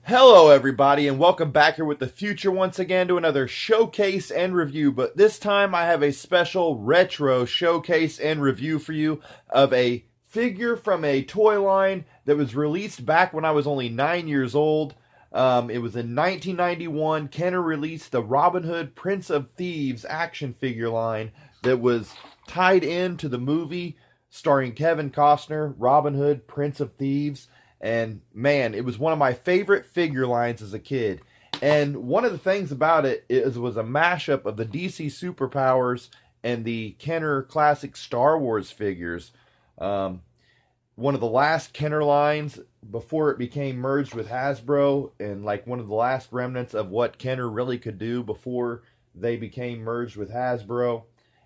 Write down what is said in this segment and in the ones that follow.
Hello, everybody, and welcome back here with the future once again to another showcase and review. But this time I have a special retro showcase and review for you of a figure from a toy line that was released back when I was only 9 years old. It was in 1991. Kenner released the Robin Hood Prince of Thieves action figure line that was tied into the movie starring Kevin Costner, Robin Hood Prince of Thieves. And man, it was one of my favorite figure lines as a kid. And one of the things about it was a mashup of the DC Superpowers and the Kenner classic Star Wars figures. One of the last Kenner lines before it became merged with Hasbro, and like one of the last remnants of what Kenner really could do before they became merged with Hasbro.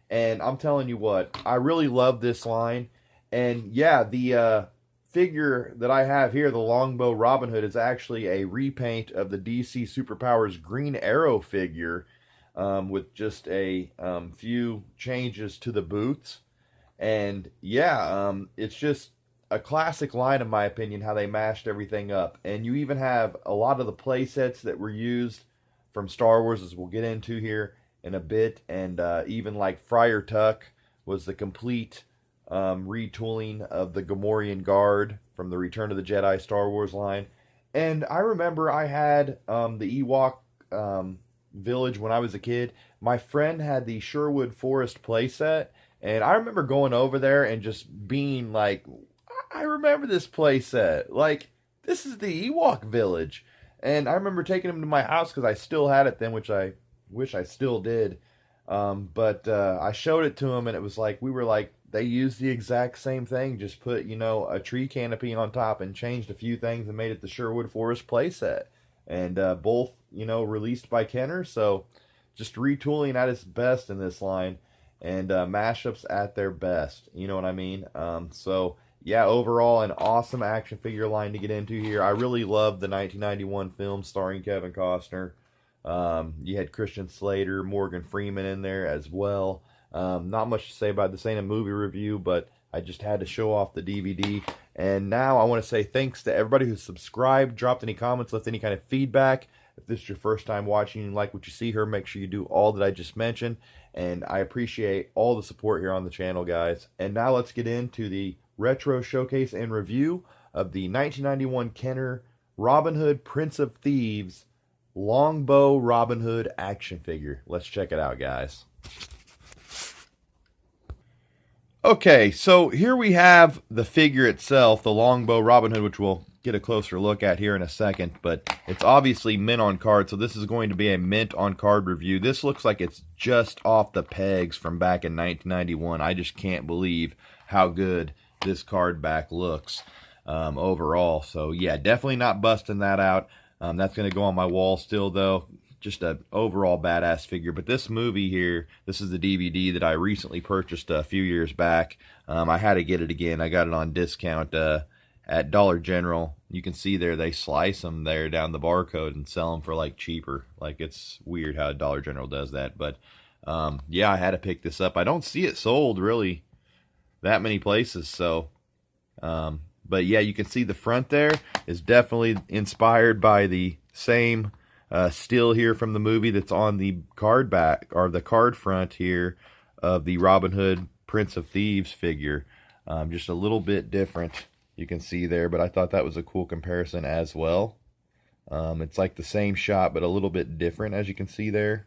And I'm telling you what, I really love this line. And yeah, the figure that I have here, the Longbow Robin Hood, is actually a repaint of the DC Superpowers Green Arrow figure, with just a few changes to the boots. And yeah, it's just a classic line in my opinion, how they mashed everything up. And you even have a lot of the play sets that were used from Star Wars, as we'll get into here in a bit. And even like Friar Tuck was the complete retooling of the Gamorrean Guard from the Return of the Jedi Star Wars line. And I remember I had the Ewok village when I was a kid. My friend had the Sherwood Forest playset, and I remember going over there and just being like, I remember this playset. Like, this is the Ewok village. And I remember taking him to my house because I still had it then, which I wish I still did. But I showed it to him, and it was like, we were like, they used the exact same thing, just put, a tree canopy on top and changed a few things and made it the Sherwood Forest playset. And both, released by Kenner, so just retooling at its best in this line, and mashups at their best, you know what I mean? So, yeah, overall, an awesome action figure line to get into here. I really love the 1991 film starring Kevin Costner. You had Christian Slater, Morgan Freeman in there as well. Not much to say about this ain't a movie review, but I just had to show off the DVD. And now I want to say thanks to everybody who subscribed, dropped any comments, left any kind of feedback. If this is your first time watching and you like what you see here, make sure you do all that I just mentioned. And I appreciate all the support here on the channel, guys. And now let's get into the retro showcase and review of the 1991 Kenner Robin Hood Prince of Thieves Longbow Robin Hood action figure. Let's check it out, guys. Okay, so here we have the figure itself, the Longbow Robin Hood, which we'll get a closer look at here in a second, but it's obviously mint on card, so this is going to be a mint on card review. This looks like it's just off the pegs from back in 1991. I just can't believe how good this card back looks overall. So yeah, definitely not busting that out. That's going to go on my wall still, though. Just an overall badass figure. But this movie here, this is the DVD that I recently purchased a few years back. I had to get it again. I got it on discount at Dollar General. You can see there they slice them there down the barcode and sell them for like cheaper. Like, it's weird how Dollar General does that. But yeah, I had to pick this up. I don't see it sold really that many places. So but yeah, you can see the front there is definitely inspired by the same still here from the movie that's on the card back, or the card front here, of the Robin Hood Prince of Thieves figure. Just a little bit different, you can see there, but I thought that was a cool comparison as well. It's like the same shot, but a little bit different, as you can see there.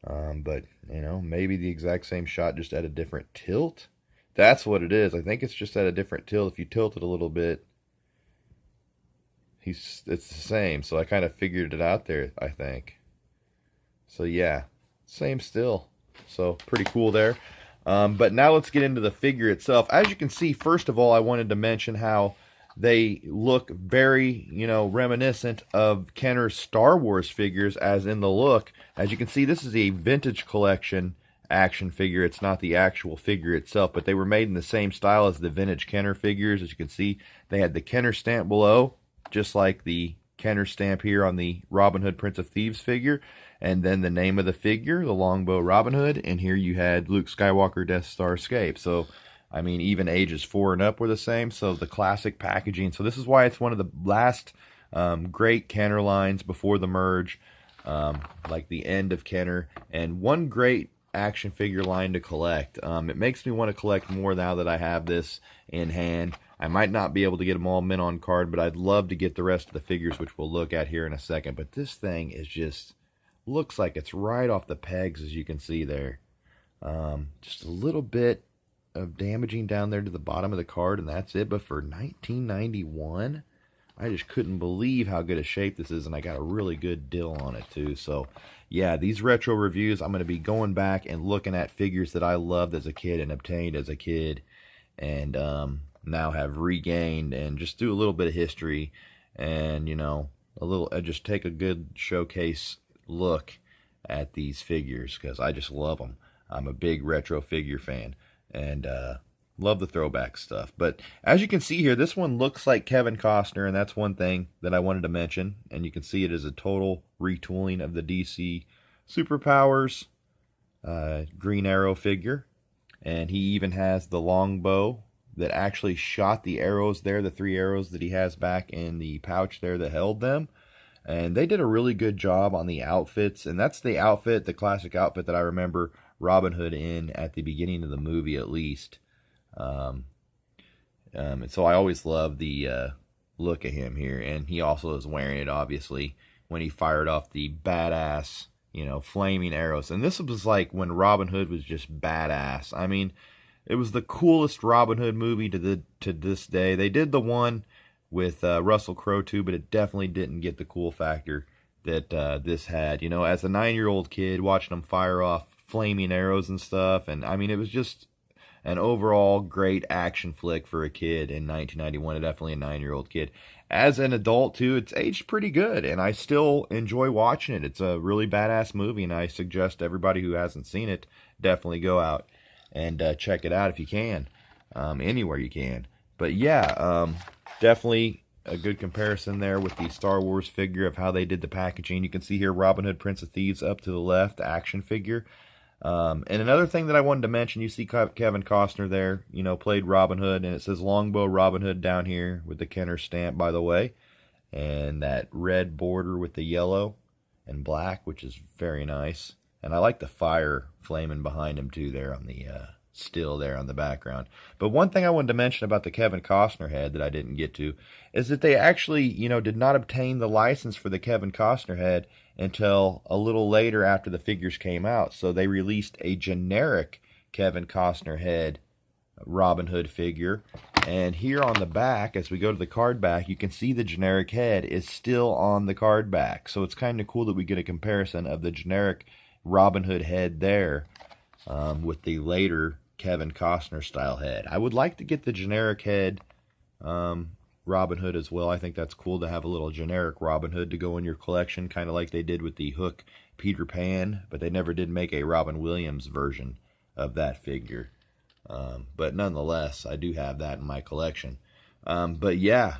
But, maybe the exact same shot, just at a different tilt. That's what it is. I think it's just at a different tilt. If you tilt it a little bit, it's the same. So I kind of figured it out there, I think. So yeah, same still. So pretty cool there. But now let's get into the figure itself. As you can see, first of all, I wanted to mention how they look very, reminiscent of Kenner's Star Wars figures, as in the look. As you can see, this is a vintage collection action figure. It's not the actual figure itself, but they were made in the same style as the vintage Kenner figures. As you can see, they had the Kenner stamp below, just like the Kenner stamp here on the Robin Hood Prince of Thieves figure, and then the name of the figure, the Longbow Robin Hood, and here you had Luke Skywalker Death Star Escape. So I mean, even ages 4 and up were the same, so the classic packaging. So this is why it's one of the last Great Kenner lines before the merge, like the end of Kenner, and one great action figure line to collect. It makes me want to collect more now that I have this in hand. I might not be able to get them all mint on card, but I'd love to get the rest of the figures, which we'll look at here in a second. But this thing is just, looks like it's right off the pegs, as you can see there. Just a little bit of damaging down there to the bottom of the card, and that's it. But for 1991, I just couldn't believe how good a shape this is, and I got a really good deal on it too. So yeah, these retro reviews, I'm going to be going back and looking at figures that I loved as a kid and obtained as a kid, and now have regained, and just do a little bit of history, and you know, just take a good showcase look at these figures, because I just love them. I'm a big retro figure fan, and love the throwback stuff. But as you can see here, this one looks like Kevin Costner, and that's one thing that I wanted to mention. And you can see it is a total retooling of the DC Superpowers Green Arrow figure. And he even has the longbow that actually shot the arrows there, the 3 arrows that he has back in the pouch there that held them. And they did a really good job on the outfits, and that's the outfit, the classic outfit that I remember Robin Hood in at the beginning of the movie, at least. And so I always love the look of him here, and he also is wearing it, obviously, when he fired off the badass, you know, flaming arrows. And this was like when Robin Hood was just badass. I mean, it was the coolest Robin Hood movie to this day. They did the one with Russell Crowe too, but it definitely didn't get the cool factor that this had. You know, as a 9-year-old kid watching him fire off flaming arrows and stuff, and I mean, it was just an overall great action flick for a kid in 1991, definitely a 9-year-old kid. As an adult too, it's aged pretty good, and I still enjoy watching it. It's a really badass movie, and I suggest everybody who hasn't seen it definitely go out and check it out if you can, anywhere you can. But yeah, definitely a good comparison there with the Star Wars figure of how they did the packaging. You can see here Robin Hood, Prince of Thieves up to the left, action figure. And another thing that I wanted to mention, you see Kevin Costner there, you know, played Robin Hood, and it says Longbow Robin Hood down here with the Kenner stamp, by the way, and that red border with the yellow and black, which is very nice. And I like the fire flaming behind him too there on the still there on the background. But one thing I wanted to mention about the Kevin Costner head that I didn't get to is that they actually, you know, did not obtain the license for the Kevin Costner head until a little later after the figures came out. So they released a generic Kevin Costner head Robin Hood figure. And here on the back, as we go to the card back, you can see the generic head is still on the card back. So it's kind of cool that we get a comparison of the generic Robin Hood head there with the later Kevin Costner style head. I would like to get the generic head Robin Hood as well. I think that's cool to have a little generic Robin Hood to go in your collection, kind of like they did with the Hook Peter Pan, but they never did make a Robin Williams version of that figure. But nonetheless, I do have that in my collection. But yeah,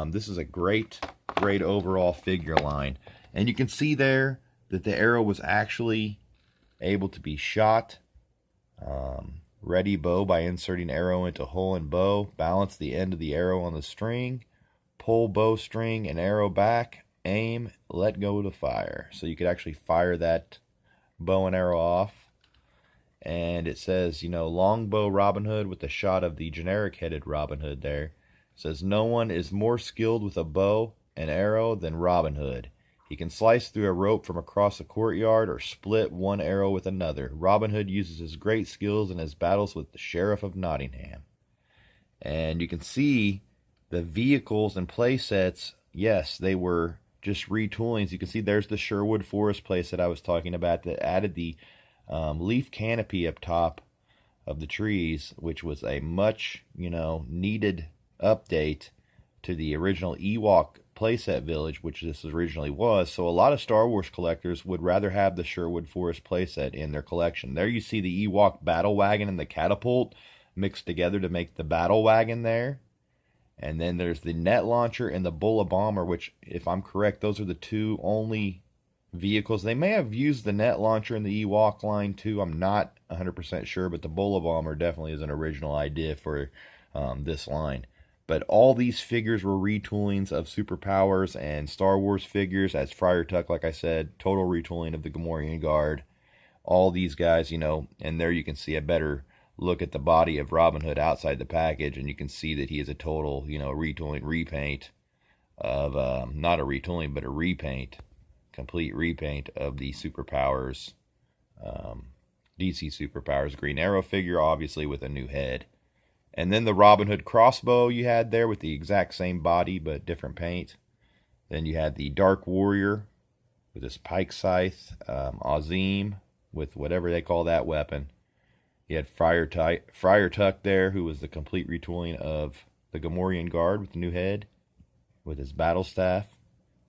this is a great overall figure line. And you can see there that the arrow was actually able to be shot. Ready bow by inserting arrow into hole and bow. Balance the end of the arrow on the string. Pull bow string and arrow back. Aim, let go to fire. So you could actually fire that bow and arrow off. And it says, you know, Longbow Robin Hood with the shot of the generic headed Robin Hood there. It says, no one is more skilled with a bow and arrow than Robin Hood. He can slice through a rope from across a courtyard or split one arrow with another. Robin Hood uses his great skills in his battles with the Sheriff of Nottingham. And you can see the vehicles and play sets, yes, they were just retoolings. You can see there's the Sherwood Forest playset I was talking about that added the leaf canopy up top of the trees, which was a much, you know, needed update to the original Ewok playset village, which this originally was. So a lot of Star Wars collectors would rather have the Sherwood Forest playset in their collection. There you see the Ewok battle wagon and the catapult mixed together to make the battle wagon there. And then there's the net launcher and the Bulla bomber, which, if I'm correct, those are the two only vehicles. They may have used the net launcher in the Ewok line too. I'm not 100% sure, but the Bulla bomber definitely is an original idea for this line. But all these figures were retoolings of Superpowers and Star Wars figures, as Friar Tuck, like I said, total retooling of the Gamorrean Guard. All these guys, and there you can see a better look at the body of Robin Hood outside the package, and you can see that he is a total, retooling, repaint of, not a retooling, but a repaint, complete repaint of the Superpowers, DC Superpowers Green Arrow figure, obviously with a new head. And then the Robin Hood crossbow you had there with the exact same body but different paint. Then you had the Dark Warrior with his pike scythe, Azim with whatever they call that weapon. You had Friar Tuck there, who was the complete retooling of the Gamorrean Guard with the new head, with his battle staff.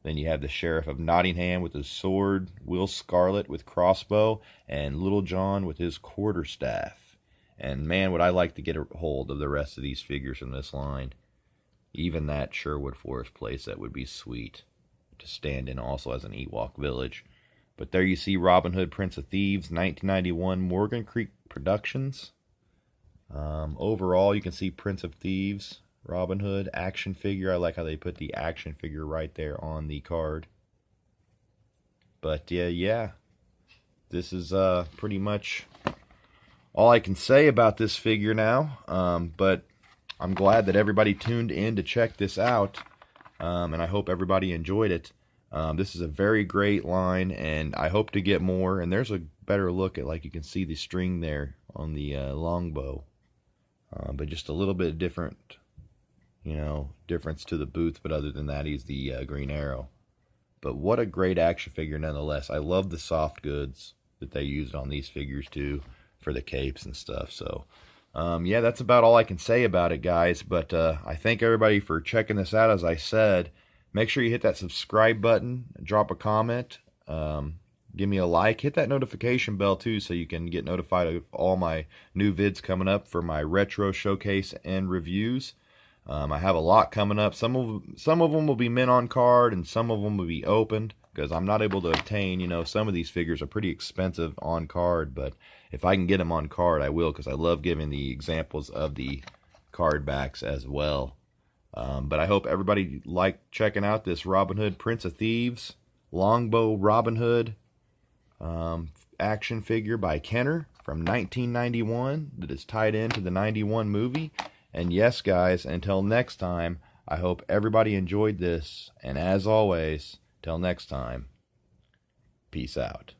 Then you have the Sheriff of Nottingham with his sword, Will Scarlet with crossbow, and Little John with his quarterstaff. And man, would I like to get a hold of the rest of these figures from this line. Even that Sherwood Forest playset would be sweet to stand in also as an Ewok village. But there you see Robin Hood, Prince of Thieves, 1991 Morgan Creek Productions. Overall, you can see Prince of Thieves, Robin Hood, action figure. I like how they put the action figure right there on the card. But yeah, this is pretty much all I can say about this figure now. But I'm glad that everybody tuned in to check this out, and I hope everybody enjoyed it. This is a very great line, and I hope to get more. And there's a better look at, like, you can see the string there on the longbow, but just a little bit different, difference to the boots. But other than that, he's the Green Arrow. But what a great action figure nonetheless. I love the soft goods that they used on these figures too for the capes and stuff. So yeah, that's about all I can say about it, guys. But I thank everybody for checking this out. As I said, make sure you hit that subscribe button, drop a comment, give me a like, hit that notification bell too so you can get notified of all my new vids coming up for my retro showcase and reviews. I have a lot coming up. Some of them will be mint on card, and some of them will be opened, because I'm not able to obtain, some of these figures are pretty expensive on card, but if I can get them on card, I will, because I love giving the examples of the card backs as well. But I hope everybody liked checking out this Robin Hood Prince of Thieves Longbow Robin Hood action figure by Kenner from 1991 that is tied into the 91 movie. And yes, guys, until next time, I hope everybody enjoyed this. And as always, till next time, peace out.